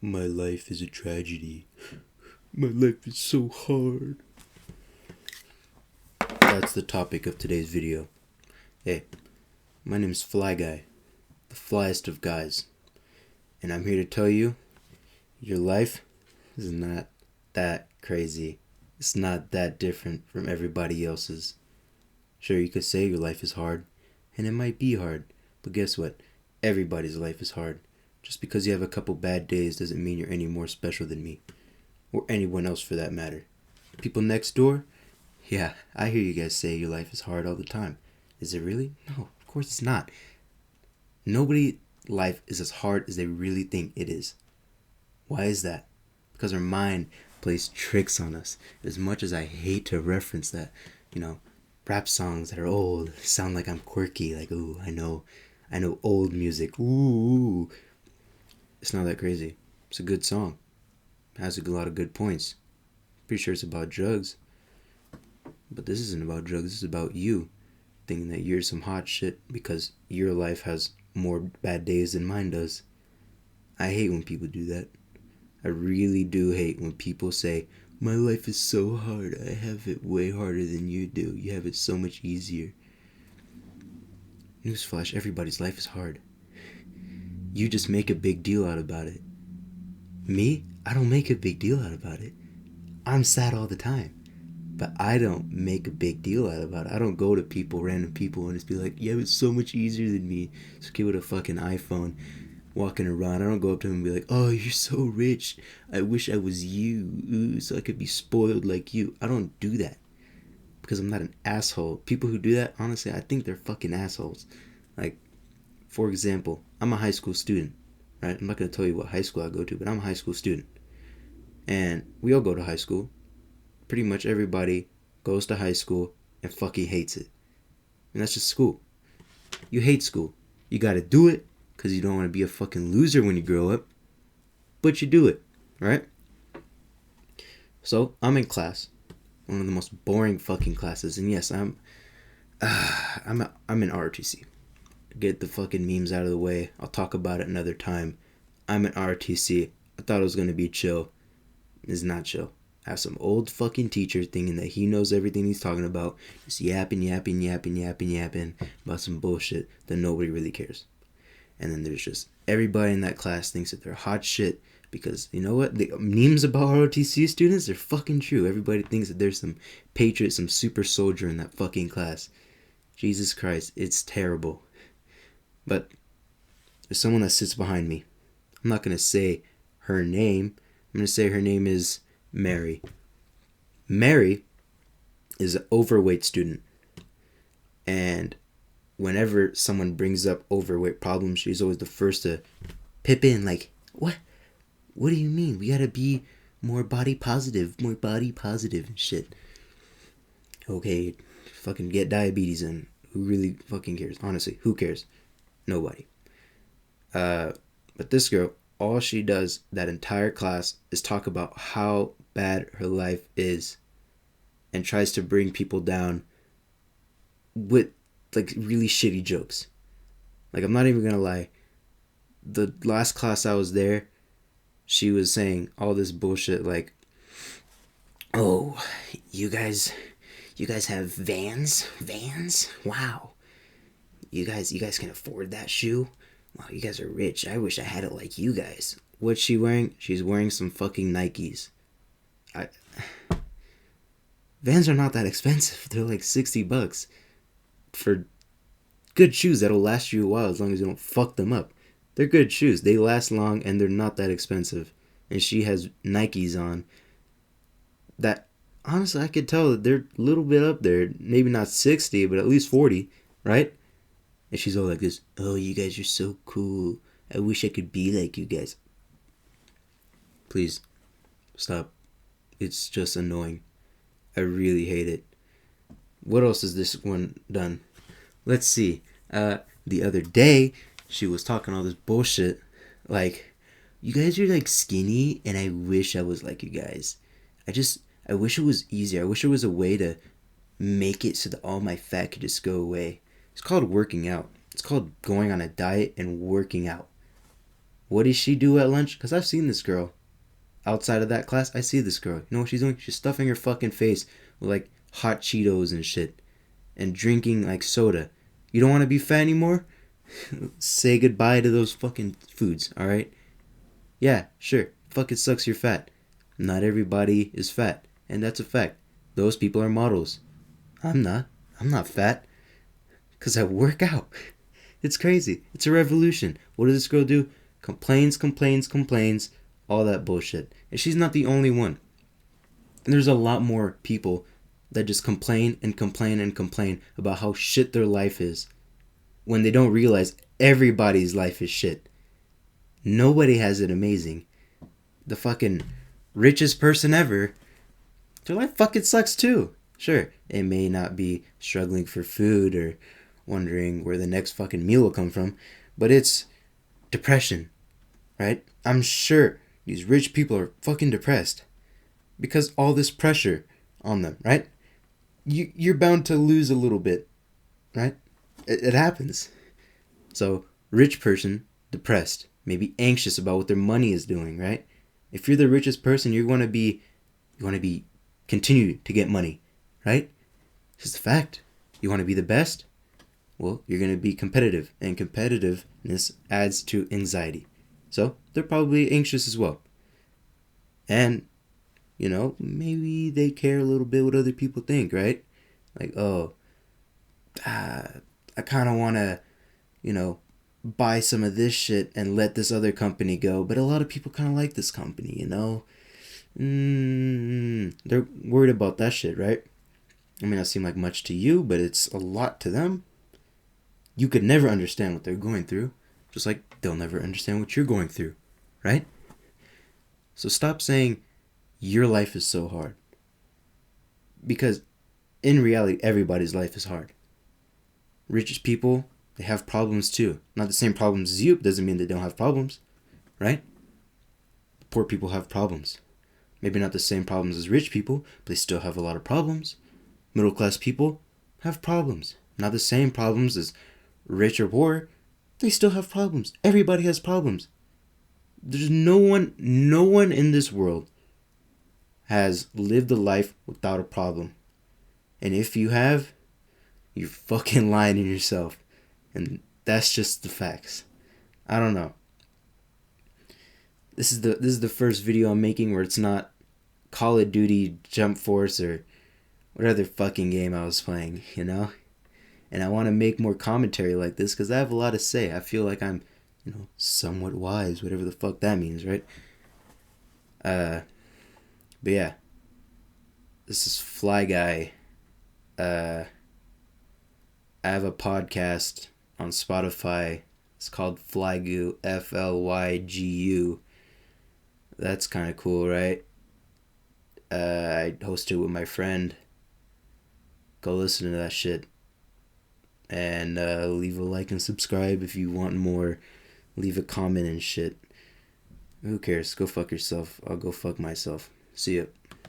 My life is a tragedy. My life is so hard. That's the topic of today's video. Hey, my name's Fly Guy, the flyest of guys. And I'm here to tell you, your life is not that crazy. It's not that different from everybody else's. Sure, you could say your life is hard, and it might be hard, but guess what? Everybody's life is hard. Just because you have a couple bad days doesn't mean you're any more special than me. Or anyone else for that matter. People next door? Yeah, I hear you guys say your life is hard all the time. Is it really? No, of course it's not. Nobody's life is as hard as they really think it is. Why is that? Because our mind plays tricks on us. As much as I hate to reference that, rap songs that are old sound like I'm quirky, like, ooh, I know old music. Ooh. It's not that crazy. It's a good song. It has a lot of good points. Pretty sure it's about drugs. But this isn't about drugs. This is about you thinking that you're some hot shit because your life has more bad days than mine does. I hate when people do that. I really do hate when people say, my life is so hard. I have it way harder than you do. You have it so much easier. Newsflash, everybody's life is hard. You just make a big deal out about it. Me? I don't make a big deal out about it. I'm sad all the time. But I don't make a big deal out about it. I don't go to people, random people, and just be like, yeah, it's so much easier than me. This kid with a fucking iPhone walking around. I don't go up to him and be like, oh, you're so rich. I wish I was you. Ooh, so I could be spoiled like you. I don't do that. Because I'm not an asshole. People who do that, honestly, I think they're fucking assholes. Like, for example, I'm a high school student, right? I'm not going to tell you what high school I go to, but I'm a high school student. And we all go to high school. Pretty much everybody goes to high school and fucking hates it. And that's just school. You hate school. You gotta do it because you don't want to be a fucking loser when you grow up. But you do it, right? So, I'm in class. One of the most boring fucking classes. And yes, I'm in ROTC. Get the fucking memes out of the way. I'll talk about it another time. I'm in ROTC. I thought it was gonna be chill. It's not chill. Have some old fucking teacher thinking that he knows everything he's talking about, just yapping about some bullshit that nobody really cares. And then there's just everybody in that class thinks that they're hot shit because, you know what, the memes about ROTC students, they're fucking true. Everybody thinks that there's some patriot, some super soldier in that fucking class. Jesus Christ, it's terrible. But there's someone that sits behind me. I'm not going to say her name. I'm going to say her name is Mary. Mary is an overweight student. And whenever someone brings up overweight problems, she's always the first to pip in like, what? What do you mean? We gotta be more body positive and shit. Okay, fucking get diabetes in. Who really fucking cares? Honestly, who cares? Nobody. But this girl, all she does that entire class is talk about how bad her life is and tries to bring people down with like really shitty jokes. Like, I'm not even gonna lie, the last class I was there, she was saying all this bullshit like, oh, you guys have vans, wow, you guys can afford that shoe. Wow, you guys are rich. I wish I had it like you guys. What's she wearing? She's wearing some fucking Nikes. Vans are not that expensive. They're like $60 for good shoes that'll last you a while as long as you don't fuck them up. They're good shoes. They last long and they're not that expensive. And she has Nikes on that, honestly, I could tell that they're a little bit up there. Maybe not 60, but at least 40, right? And she's all like this, oh, you guys are so cool. I wish I could be like you guys. Please, stop. It's just annoying. I really hate it. What else has this one done? Let's see. The other day, she was talking all this bullshit. Like, you guys are like skinny, and I wish I was like you guys. I wish it was easier. I wish there was a way to make it so that all my fat could just go away. It's called working out. It's called going on a diet and working out. What does she do at lunch? Because I've seen this girl. Outside of that class, I see this girl. You know what she's doing? She's stuffing her fucking face with like hot Cheetos and shit. And drinking like soda. You don't want to be fat anymore? Say goodbye to those fucking foods, alright? Yeah, sure. Fuck, it sucks you're fat. Not everybody is fat. And that's a fact. Those people are models. I'm not. I'm not fat. Because I work out. It's crazy. It's a revolution. What does this girl do? Complains, complains, complains. All that bullshit. And she's not the only one. And there's a lot more people that just complain and complain and complain about how shit their life is. When they don't realize everybody's life is shit. Nobody has it amazing. The fucking richest person ever, their life fucking sucks too. Sure, it may not be struggling for food or wondering where the next fucking meal will come from, but it's depression, right? I'm sure these rich people are fucking depressed because all this pressure on them, right? You're bound to lose a little bit, right? It happens. So, rich person, depressed, maybe anxious about what their money is doing, right? If you're the richest person, you want to be continue to get money, right? It's just a fact. You want to be the best? Well, you're going to be competitive, and competitiveness adds to anxiety. So, they're probably anxious as well. And, maybe they care a little bit what other people think, right? Like, I kind of want to, buy some of this shit and let this other company go. But a lot of people kind of like this company, They're worried about that shit, right? It may not seem like much to you, but it's a lot to them. You could never understand what they're going through. Just like they'll never understand what you're going through, right? So stop saying your life is so hard. Because in reality, everybody's life is hard. Richest people, they have problems too. Not the same problems as you, doesn't mean they don't have problems, right? Poor people have problems. Maybe not the same problems as rich people, but they still have a lot of problems. Middle class people have problems. Not the same problems as rich or poor. They still have problems. Everybody has problems. There's no one in this world has lived a life without a problem. And if you have, you're fucking lying to yourself. And that's just the facts. I don't know. This is the first video I'm making where it's not Call of Duty Jump Force or what other fucking game I was playing, And I want to make more commentary like this because I have a lot to say. I feel like I'm, somewhat wise, whatever the fuck that means, right? But yeah. This is Fly Guy. I have a podcast on Spotify. It's called Flygu, Flygu. That's kind of cool, right? I host it with my friend. Go listen to that shit. And leave a like and subscribe if you want more. Leave a comment and shit. Who cares? Go fuck yourself. I'll go fuck myself. See ya.